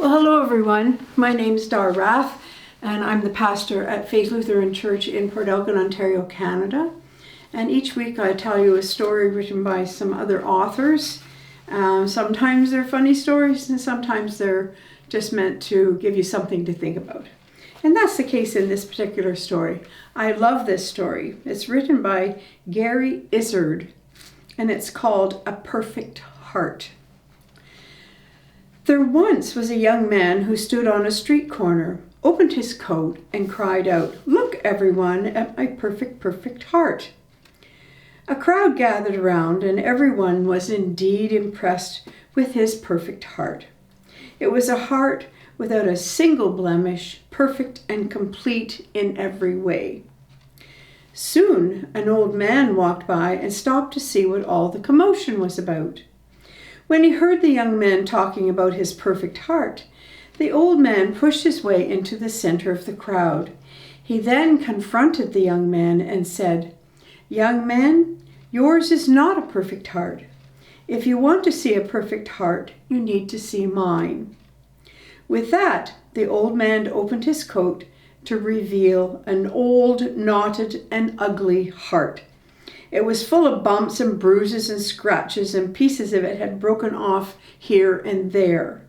Well, hello everyone. My name is Dar Rath, and I'm the pastor at Faith Lutheran Church in Port Elgin, Ontario, Canada. And each week I tell you a story written by some other authors. Sometimes they're funny stories, and sometimes they're just meant to give you something to think about. And that's the case in this particular story. I love this story. It's written by Gary Izzard, and it's called A Perfect Heart. There once was a young man who stood on a street corner, opened his coat, and cried out, "Look, everyone, at my perfect heart." A crowd gathered around, and everyone was indeed impressed with his perfect heart. It was a heart without a single blemish, perfect and complete in every way. Soon, an old man walked by and stopped to see what all the commotion was about. When he heard the young man talking about his perfect heart, the old man pushed his way into the center of the crowd. He then confronted the young man and said, "Young man, yours is not a perfect heart. If you want to see a perfect heart, you need to see mine." With that, the old man opened his coat to reveal an old, knotted, and ugly heart. It was full of bumps and bruises and scratches, and pieces of it had broken off here and there.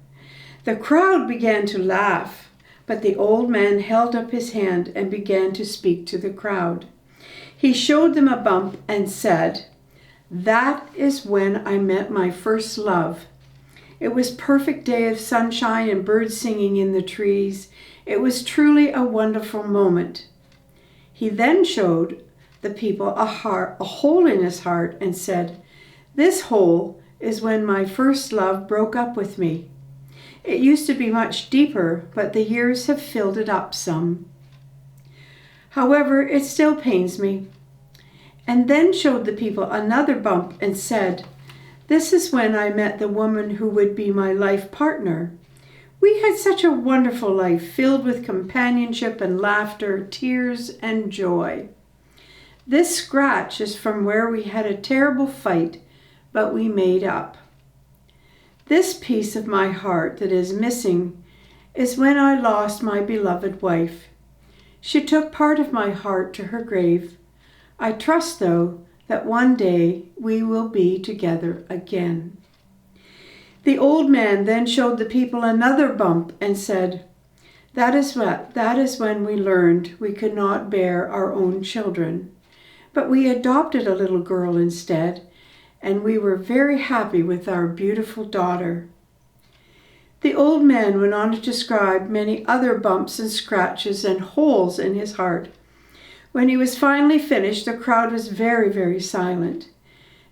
The crowd began to laugh, but the old man held up his hand and began to speak to the crowd. He showed them a bump and said, "That is when I met my first love. It was a perfect day of sunshine and birds singing in the trees. It was truly a wonderful moment." He then showed the people a hole in his heart and said, "This hole is when my first love broke up with me. It used to be much deeper, but the years have filled it up some. However, it still pains me." And then showed the people another bump and said, "This is when I met the woman who would be my life partner. We had such a wonderful life filled with companionship and laughter, tears and joy. This scratch is from where we had a terrible fight, but we made up. This piece of my heart that is missing is when I lost my beloved wife. She took part of my heart to her grave. I trust, though, that one day we will be together again." The old man then showed the people another bump and said, That is when we learned we could not bear our own children. But we adopted a little girl instead, and we were very happy with our beautiful daughter." The old man went on to describe many other bumps and scratches and holes in his heart. When he was finally finished, the crowd was very, very silent.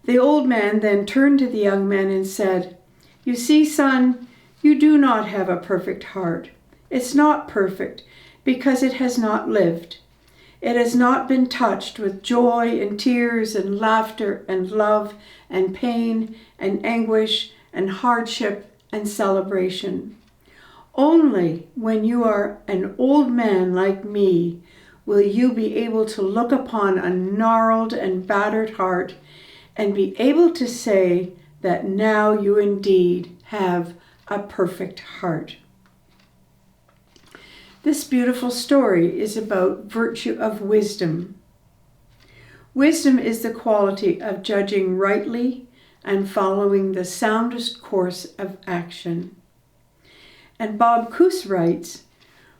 The old man then turned to the young man and said, "You see, son, you do not have a perfect heart. It's not perfect because it has not lived. It has not been touched with joy and tears and laughter and love and pain and anguish and hardship and celebration. Only when you are an old man like me will you be able to look upon a gnarled and battered heart and be able to say that now you indeed have a perfect heart." This beautiful story is about virtue of wisdom. Wisdom is the quality of judging rightly and following the soundest course of action. And Bob Couse writes,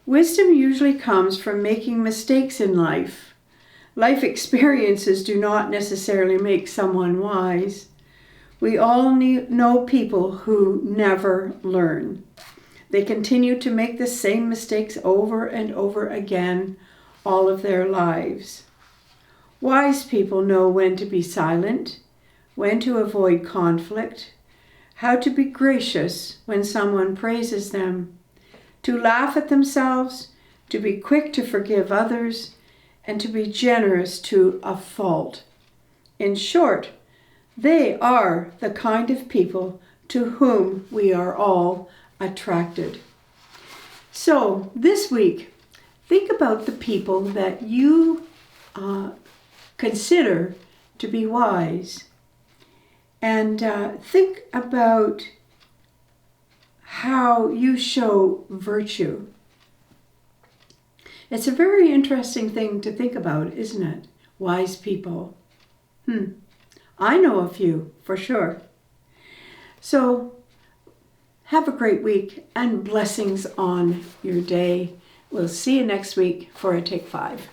"Wisdom usually comes from making mistakes in life. Life experiences do not necessarily make someone wise. We all know people who never learn. They continue to make the same mistakes over and over again all of their lives. Wise people know when to be silent, when to avoid conflict, how to be gracious when someone praises them, to laugh at themselves, to be quick to forgive others, and to be generous to a fault. In short, they are the kind of people to whom we are all attracted." So this week, think about the people that you consider to be wise, and think about how you show virtue. It's a very interesting thing to think about, isn't it? Wise people. I know a few, for sure. So, have a great week and blessings on your day. We'll see you next week for a Take 5.